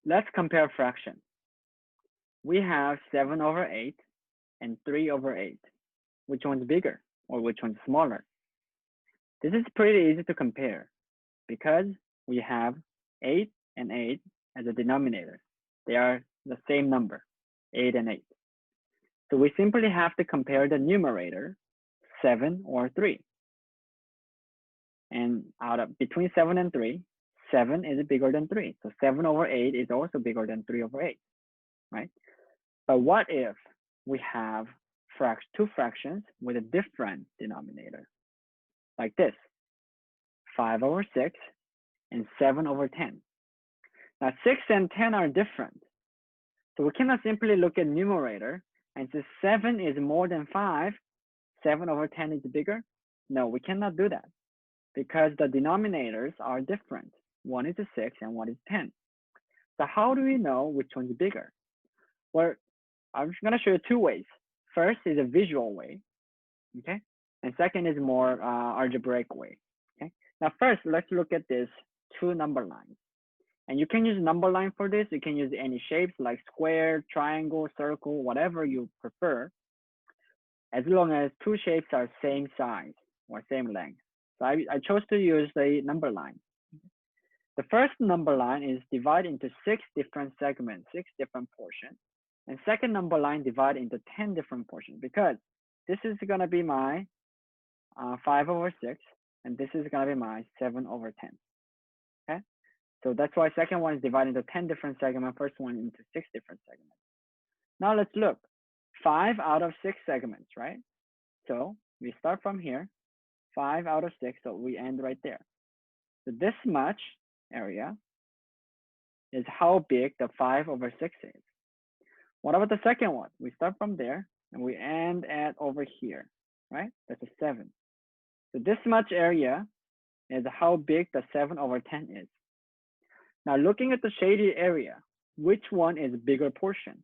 Let's compare fractions. We have 7 over 8 and 3 over 8. Which one's bigger or which one's smaller? This is pretty easy to compare because we have 8 and 8 as a denominator. They are the same number, 8 and 8. So we simply have to compare the numerator, 7 or 3. And between 7 and 3, 7 is bigger than 3. So 7 over 8 is also bigger than 3 over 8, right? But what if we have two fractions with a different denominator, like this, 5 over 6 and 7 over 10. Now 6 and 10 are different. So we cannot simply look at numerator and say 7 is more than 5, 7 over 10 is bigger. No, we cannot do that because the denominators are different. One is 6 and one is 10. So how do we know which one's bigger? Well, I'm just gonna show you two ways. First is a visual way, okay? And second is more algebraic way, okay? Now first, let's look at this two number lines. And you can use number line for this. You can use any shapes like square, triangle, circle, whatever you prefer, as long as two shapes are same size or same length. So I chose to use the number line. The first number line is divided into 6 different segments, 6 different portions. And second number line divided into 10 different portions because this is gonna be my 5 over 6, and this is gonna be my 7 over 10, okay? So that's why second one is divided into 10 different segments, first one into 6 different segments. Now let's look, 5 out of 6 segments, right? So we start from here, 5 out of 6, so we end right there. So this much area is how big the 5 over 6 is. What about the second one? We start from there and we end at over here, right? That's a 7. So this much area is how big the 7 over 10 is. Now looking at the shaded area, which one is bigger portion?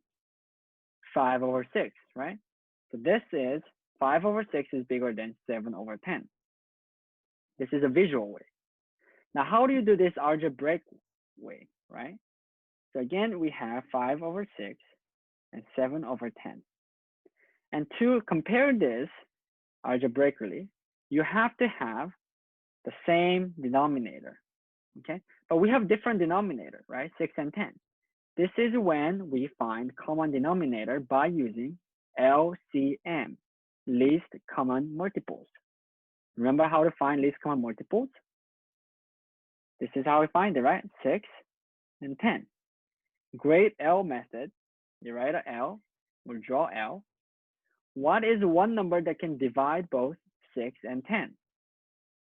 5 over 6, right? So this is 5 over 6 is bigger than 7 over 10. This is a visual way. Now how do you do this algebraic way, right? So again, we have 5 over 6 and 7 over 10. And to compare this algebraically, you have to have the same denominator, okay? But we have different denominator, right? 6 and 10. This is when we find common denominator by using LCM, least common multiples. Remember how to find least common multiples? This is how we find it, right? 6 and 10. Great L method. You write a L, we'll draw L. What is one number that can divide both 6 and 10?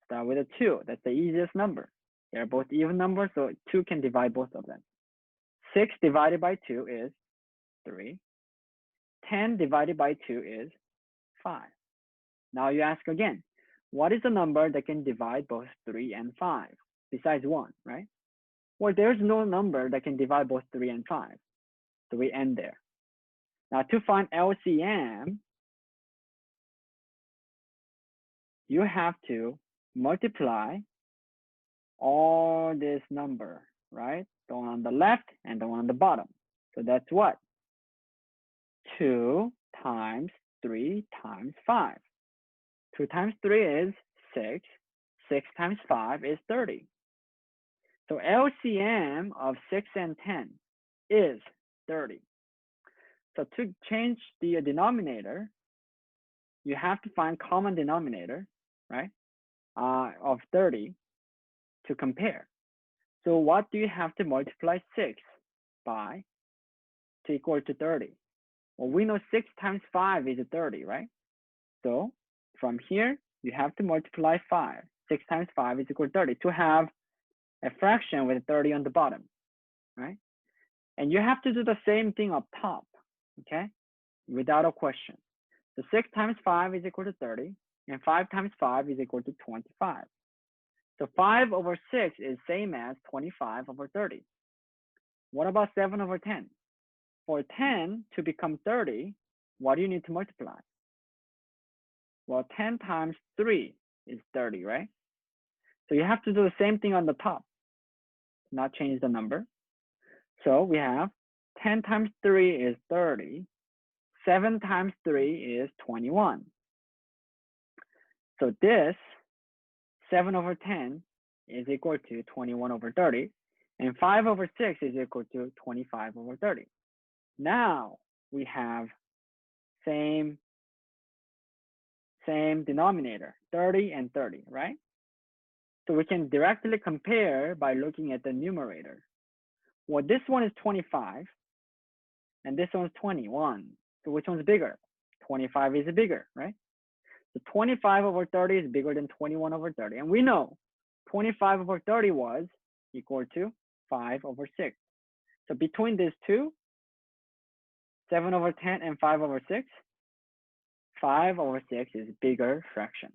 Start with a 2. That's the easiest number. They're both even numbers, so 2 can divide both of them. 6 divided by 2 is 3. 10 divided by 2 is 5. Now you ask again, what is the number that can divide both 3 and 5 besides 1, right? Well, there's no number that can divide both 3 and 5. So we end there. Now to find LCM, you have to multiply all this number, right? The one on the left and the one on the bottom. So that's what? 2 times 3 times 5. 2 times 3 is 6. 6 times 5 is 30. So LCM of 6 and 10 is 30. So to change the denominator, you have to find common denominator, right, of 30 to compare. So what do you have to multiply 6 by to equal to 30? Well, we know 6 times 5 is 30, right? So from here, you have to multiply 5. 6 times 5 is equal to 30 to have a fraction with 30 on the bottom, right? And you have to do the same thing up top, okay? Without a question. So 6 times 5 is equal to 30, and 5 times 5 is equal to 25. So 5 over 6 is same as 25 over 30. What about 7 over 10? For 10 to become 30, what do you need to multiply? Well, 10 times 3 is 30, right? So you have to do the same thing on the top, not change the number. So we have 10 times 3 is 30. 7 times 3 is 21. So this 7 over 10 is equal to 21 over 30. And 5 over 6 is equal to 25 over 30. Now we have same denominator, 30 and 30, right? So we can directly compare by looking at the numerator. Well, this one is 25 and this one's 21. So which one's bigger? 25 is bigger, right? So 25 over 30 is bigger than 21 over 30. And we know 25 over 30 was equal to 5 over 6. So between these two, 7 over 10 and 5 over 6, 5 over 6 is bigger fraction.